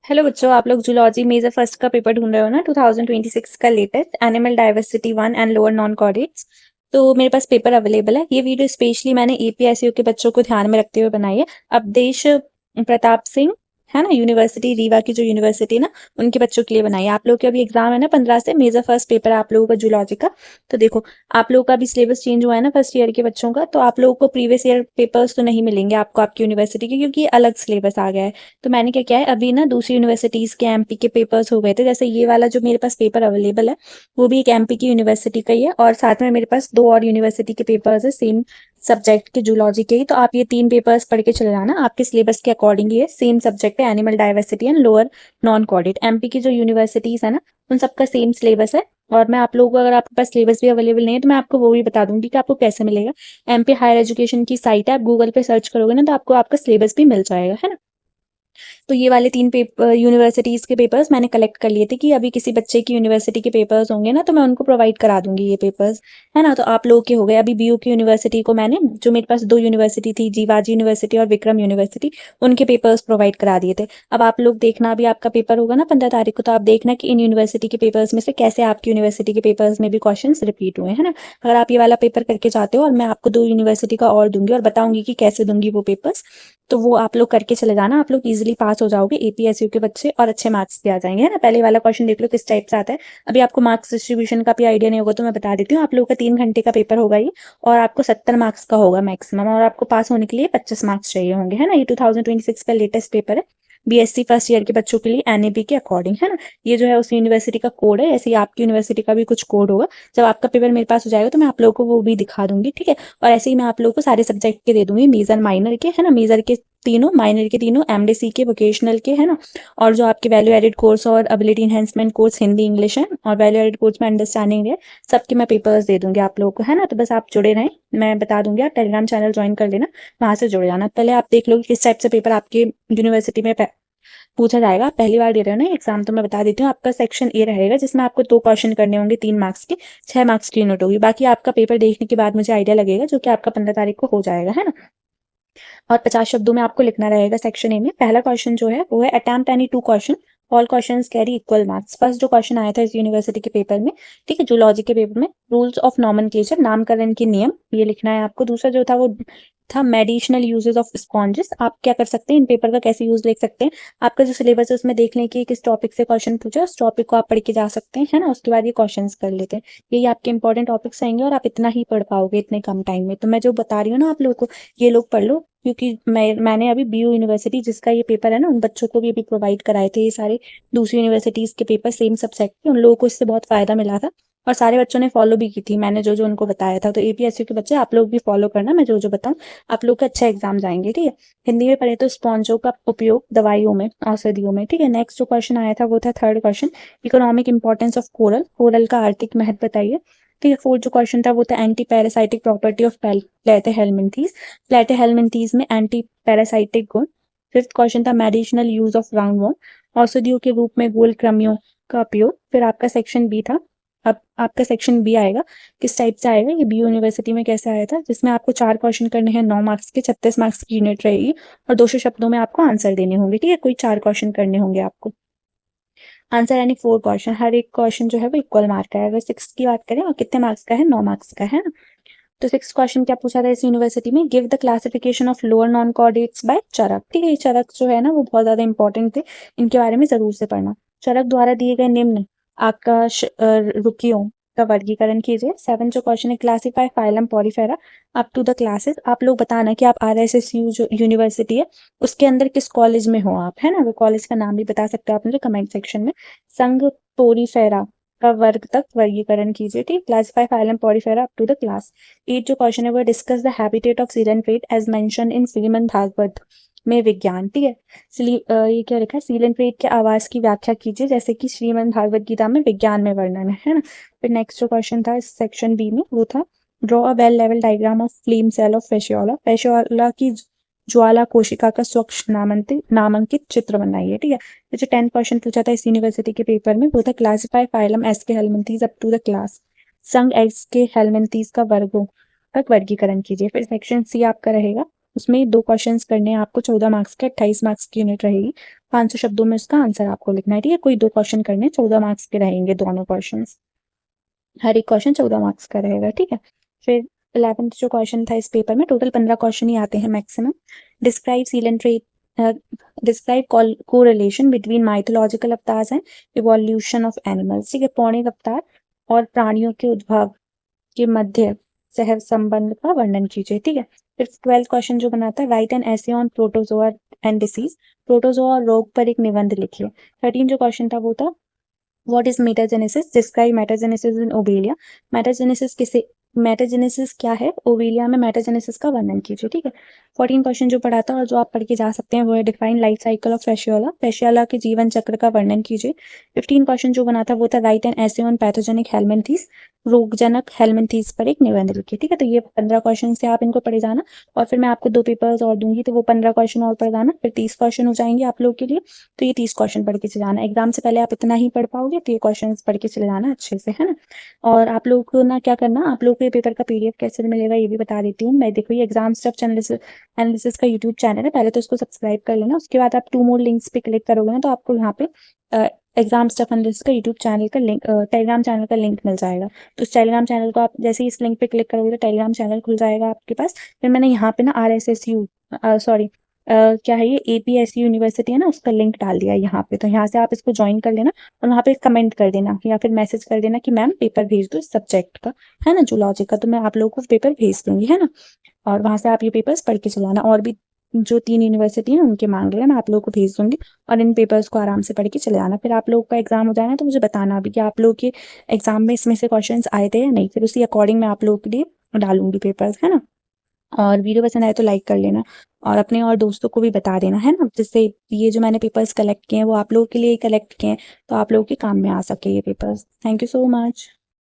Hello बच्चों, आप लोग जूलॉजी मेजर फर्स्ट का पेपर ढूंढ रहे हो ना। 2026 का latest animal diversity 1 and lower non chordates. तो मेरे पास पेपर अवेलेबल है। ये वीडियो स्पेशली मैंने एपीएसयू के बच्चों को ध्यान में रखते हुए बनाई है। अवधेश प्रताप सिंह है ना, यूनिवर्सिटी रीवा की जो यूनिवर्सिटी ना, उनके बच्चों के लिए बनाई है। आप लोग के अभी एग्जाम है ना 15 से, मेजर फर्स्ट पेपर है आप लोगों का जूलॉजी का। तो देखो, आप लोगों का भी सिलेबस चेंज हुआ है ना फर्स्ट ईयर के बच्चों का, तो आप लोगों को प्रीवियस ईयर पेपर्स तो नहीं मिलेंगे आपको आपकी यूनिवर्सिटी के, क्योंकि अलग सिलेबस आ गया है। तो मैंने क्या किया है, अभी ना दूसरी यूनिवर्सिटीज के एमपी के पेपर्स हो गए थे। जैसे ये वाला जो मेरे पास पेपर अवेलेबल है, वो भी एक एमपी की यूनिवर्सिटी का ही है, और साथ में मेरे पास दो और यूनिवर्सिटी के पेपर्स है सेम सब्जेक्ट के, जूलॉजी के ही। तो आप ये तीन पेपर्स पढ़ के चले जाना, आपके सिलेबस के अकॉर्डिंग ये सेम सब्जेक्ट है, animal diversity and lower non chordate. MP की जो यूनिवर्सिटीज है ना, उन सबका सेम सिलेबस है। और मैं आप लोगों को, अगर आपके पास सिलेबस भी अवेलेबल नहीं है, तो मैं आपको वो भी बता दूंगी कि आपको कैसे मिलेगा। एमपी हायर एजुकेशन की साइट है, आप गूगल पे सर्च करोगे ना, तो आपको आपका सिलेबस भी मिल जाएगा, है ना। तो ये वाले तीन पेपर यूनिवर्सिटीज के पेपर्स मैंने कलेक्ट कर लिए थे कि अभी किसी बच्चे की यूनिवर्सिटी के पेपर्स होंगे ना, तो मैं उनको प्रोवाइड करा दूंगी ये पेपर्स, है ना। तो आप लोगों के हो गए। अभी बीयू की यूनिवर्सिटी को मैंने, जो मेरे पास दो यूनिवर्सिटी थी, जीवाजी यूनिवर्सिटी और विक्रम यूनिवर्सिटी, उनके पेपर्स प्रोवाइड करा दिए थे। अब आप लोग देखना, अभी आपका पेपर होगा ना 15 तारीख को, तो आप देखना कि इन यूनिवर्सिटी के पेपर्स में से कैसे आपकी यूनिवर्सिटी के पेपर्स में भी क्वेश्चन रिपीट हुए, है ना। अगर आप ये वाला पेपर करके जाते हो, और मैं आपको दो यूनिवर्सिटी का और दूंगी और बताऊंगी कि कैसे दूंगी वो पेपर्स, तो वो आप लोग करके चले जाना। आप लोग इजीली पास हो जाओगे, एपीएसयू के बच्चे, और अच्छे मार्क्स भी आ जाएंगे, है ना। पहले वाला क्वेश्चन देख लो किस टाइप से आता है। अभी आपको मार्क्स डिस्ट्रीब्यूशन का भी आइडिया नहीं होगा, तो मैं बता देती हूँ। आप लोगों का 3 घंटे का पेपर होगा ये, और आपको 70 मार्क्स का होगा मैक्सिमम, और आपको पास होने के लिए 25 मार्क्स चाहिए होंगे, है ना। ये 2026 का लेटेस्ट पेपर है, बीएससी फर्स्ट ईयर के बच्चों के लिए, एनएबी के अकॉर्डिंग, है ना। ये जो है उस यूनिवर्सिटी का कोड है, ऐसे ही आपकी यूनिवर्सिटी का भी कुछ कोड होगा। जब आपका पेपर मेरे पास हो जाएगा, तो मैं आप लोगों को वो भी दिखा दूंगी, ठीक है। और ऐसे ही मैं आप लोगों को सारे सब्जेक्ट के दे दूंगी, मेजर माइनर के, है ना। मेजर के तीनों, माइनर के तीनों, एमडीसी के, वोकेशनल के, है ना। और जो आपके वैल्यू एडेड कोर्स और ability enhancement course Hindi English है, और वैल्यू एडेड कोर्स में अंडरस्टैंडिंग है, सबके मैं पेपर्स दे दूंगी आप लोगों को, है ना। तो बस आप जुड़े रहें, मैं बता दूंगी, आप टेलीग्राम चैनल ज्वाइन कर लेना, वहां से जुड़ जाना। पहले आप देख लो कि किस टाइप से पेपर आपके यूनिवर्सिटी में पूछा जाएगा। आप पहली बार दे रहे हो ना एग्जाम, तो मैं बता देती हूँ। आपका सेक्शन ए रहेगा, जिसमें आपको 2 क्वेश्चन करने होंगे 3 मार्क्स के, 6 मार्क्स की यूनिट होगी। बाकी आपका पेपर देखने के बाद मुझे आइडिया लगेगा, जो कि आपका 15 तारीख को हो जाएगा, है ना। और 50 शब्दों में आपको लिखना रहेगा सेक्शन ए में। पहला क्वेश्चन जो है वो है, attempt any 2 question, all questions carry equal marks. First जो क्वेश्चन आया था इस यूनिवर्सिटी के पेपर में, ठीक है, जूलॉजी के पेपर में, रूल्स ऑफ नॉमेनक्लेचर, नामकरण के नियम, ये लिखना है आपको। दूसरा जो था वो था मेडिसिनल यूजेस ऑफ स्पॉन्जेस। आप क्या कर सकते हैं, इन पेपर का कैसे यूज लिख सकते हैं। आपका जो सिलेबस है उसमें देख लें कि किस टॉपिक से क्वेश्चन पूछा, उस टॉपिक को आप पढ़ के जा सकते हैं, है ना। उसके बाद ये क्वेश्चन कर लेते हैं। यही आपके इंपॉर्टेंट टॉपिक्स आएंगे, और आप इतना ही पढ़ पाओगे इतने कम टाइम में। तो मैं जो बता रही हूँ ना आप लोगों को, ये लोग पढ़ लो, क्योंकि मैंने अभी बीयू यूनिवर्सिटी, जिसका ये पेपर है ना, उन बच्चों को भी अभी प्रोवाइड कराए थे ये सारे दूसरी यूनिवर्सिटीज के पेपर सेम सब्जेक्ट के। उन लोगों को इससे बहुत फायदा मिला था, और सारे बच्चों ने फॉलो भी की थी मैंने जो जो उनको बताया था। तो एपीएससी के बच्चे, आप लोग भी फॉलो करना, मैं जो जो बताऊं, आप लोग के अच्छे एग्जाम जाएंगे, ठीक है। हिंदी में पढ़े तो स्पॉन्जों का उपयोग दवाइयों में, औषधियों में, ठीक है। नेक्स्ट जो क्वेश्चन आया था वो था third question, economic importance of coral, coral का आर्थिक महत्व बताइए, ठीक है। फोर्थ जो क्वेश्चन था वो था एंटी पैरासाइटिक प्रॉपर्टी ऑफ प्लेटेहेल्मिंथीज, प्लेटेहेल्मिंथीज में एंटी पैरासाइटिक गुण। फिफ्थ क्वेश्चन था मेडिसिनल यूज ऑफ राउंडवॉर्म, औषधियों के रूप में गोल कृमियों का उपयोग। फिर आपका सेक्शन बी था। अब आपका सेक्शन बी आएगा, किस टाइप से आएगा, ये बी यूनिवर्सिटी में कैसे आया था, जिसमें आपको 4 क्वेश्चन करने हैं 9 मार्क्स के, 36 मार्क्स की यूनिट रहेगी, और 200 शब्दों में आपको आंसर देने होंगे, ठीक है। कोई 4 क्वेश्चन करने होंगे आपको। आंसर यानी 4 क्वेश्चन, हर एक क्वेश्चन जो है वो इक्वल मार्क का है। अगर 6 की बात करें, और कितने मार्क्स का है, 9 मार्क्स का, है ना। तो 6 क्वेश्चन क्या पूछा था इस यूनिवर्सिटी में, give the classification of lower non chordates by Charak, ठीक है। ये चरक जो है ना, वो बहुत ज्यादा इंपॉर्टेंट थे, इनके बारे में जरूर से पढ़ना। चरक द्वारा दिए गए निम्न आकाश रुकियों का वर्गीकरण कीजिए। 7 जो क्वेश्चन है, classify phylum Porifera up to the classes. आप लोग बताना कि आप आरएसएसयू जो यूनिवर्सिटी है उसके अंदर किस कॉलेज में हो आप, है ना। वो कॉलेज का नाम भी बता सकते हो आप मुझे कमेंट सेक्शन में। संघ पोरीफेरा का वर्ग तक वर्गीकरण कीजिए, ठीक। Classify phylum Porifera up to the class. 8 जो क्वेश्चन है वो, discuss the habitat of coelenterate as mention in Shrimad Bhagavat में विज्ञान, ठीक है। ये क्या लिखा है, सीलेंट्रेट के आवास की व्याख्या कीजिए, जैसे कि श्रीमद् भागवत गीता में विज्ञान में वर्णन है ना। फिर नेक्स्ट जो क्वेश्चन था इस सेक्शन बी में वो था, draw a well level diagram of flame cell of Fasciola, Fasciola की ज्वाला कोशिका का स्वच्छ नामांकित चित्र बनाइए, ठीक है। तो जो 10 क्वेश्चन पूछा था इस यूनिवर्सिटी के पेपर में वो था, classify phylum Aschelminthes up to the class, संघ एस के हेलमिंथीज का वर्गों तक वर्गीकरण कीजिए। फिर सेक्शन सी आपका रहेगा, उसमें 2 क्वेश्चंस करने हैं आपको, 14 मार्क्स के, 28 मार्क्स की यूनिट रहेगी। 500 शब्दों में उसका आंसर आपको लिखना है, ठीक है। कोई 2 क्वेश्चन करने, 14 मार्क्स के रहेंगे दोनों क्वेश्चंस। हर एक क्वेश्चन 14 मार्क्स का रहेगा, ठीक है। फिर 11th जो क्वेश्चन था इस पेपर में, टोटल 15 क्वेश्चन ही आते हैं मैक्सिमम। डिस्क्राइब सीलन trait, describe correlation between mythological avatars and evolution of animals, ठीक है। पौराणिक अवतार और प्राणियों के उद्भव के मध्य सह संबंध का वर्णन कीजिए, ठीक है। फिर 12th क्वेश्चन जो बनाता है, right an essay on protozoa and disease, protozoa और रोग पर एक निबंध लिखिए। 13 जो क्वेश्चन था वो था, what is metagenesis, describe metagenesis in Obelia, metagenesis किसे, मेटाजेनेसिस क्या है, ओवेलिया में मेटाजेनेसिस का वर्णन कीजिए, ठीक है। 14 क्वेश्चन जो पढ़ा था और जो आप पढ़ के जा सकते हैं वो है, define life cycle of Fasciola, Fasciola के जीवन चक्र का वर्णन कीजिए। 15 क्वेश्चन जो बना था वो था, right an essay on pathogenic helminths, रोगजनक हेलमिंथीज पर एक निबंध लिखिए, ठीक है। तो ये 15 क्वेश्चन से आप इनको पढ़े जाना, और फिर मैं आपको 2 पेपर्स और दूंगी तो वो 15 क्वेश्चन और पढ़ जाना, फिर 30 क्वेश्चन हो जाएंगे आप लोग के लिए। तो ये 30 क्वेश्चन पढ़ के चले जाना, एग्जाम से पहले आप इतना ही पढ़ पाओगे तो ये क्वेश्चन पढ़ के चले जाना अच्छे से, है ना। और आप लोग को ना क्या करना, आप लोग को ये पेपर का पीडीएफ कैसे मिलेगा ये भी बता देती हूँ मैं। देखो, ये एग्जाम स्टफ एनालिसिस का यूट्यूब चैनल है, पहले तो इसको सब्सक्राइब कर लेना। उसके बाद आप 2 मोर लिंक्स पे क्लिक करोगे ना तो आपको यहाँ पे एग्जाम स्टफ एनालिसिस का यूट्यूब चैनल का लिंक, टेलीग्राम चैनल का लिंक मिल जाएगा। तो उस टेलीग्राम चैनल को आप जैसे ही इस लिंक पे क्लिक करोगे तो टेलीग्राम चैनल खुल जाएगा आपके पास। फिर मैंने यहाँ पे ना RSSU, सॉरी क्या है ये, APSU यूनिवर्सिटी है ना, उसका लिंक डाल दिया है यहाँ पे। तो यहाँ से आप इसको ज्वाइन कर लेना और वहाँ पे कमेंट कर देना या फिर मैसेज कर देना कि मैम पेपर भेज दो इस सब्जेक्ट का, है ना, जूलॉजी का। तो मैं आप लोगों को पेपर भेज दूंगी, है ना। और वहाँ से आप ये पेपर्स पढ़ के चलाना, और भी जो 3 यूनिवर्सिटी है उनके मांग लेना, मैं आप लोगों को भेज दूंगी। और इन पेपर्स को आराम से पढ़ के चले जाना। फिर आप लोगों का एग्जाम हो जाना तो मुझे बताना अभी कि आप लोगों के एग्जाम में इसमें से क्वेश्चन आए थे या नहीं, फिर उसी अकॉर्डिंग मैं आप लोगों के लिए डालूंगी पेपर्स, है ना। और वीडियो पसंद आए तो लाइक कर लेना, और अपने और दोस्तों को भी बता देना, है ना, जिससे ये जो मैंने पेपर्स कलेक्ट किए हैं वो आप लोगों के लिए कलेक्ट किए हैं तो आप लोगों के काम में आ सके ये papers. Thank you so much.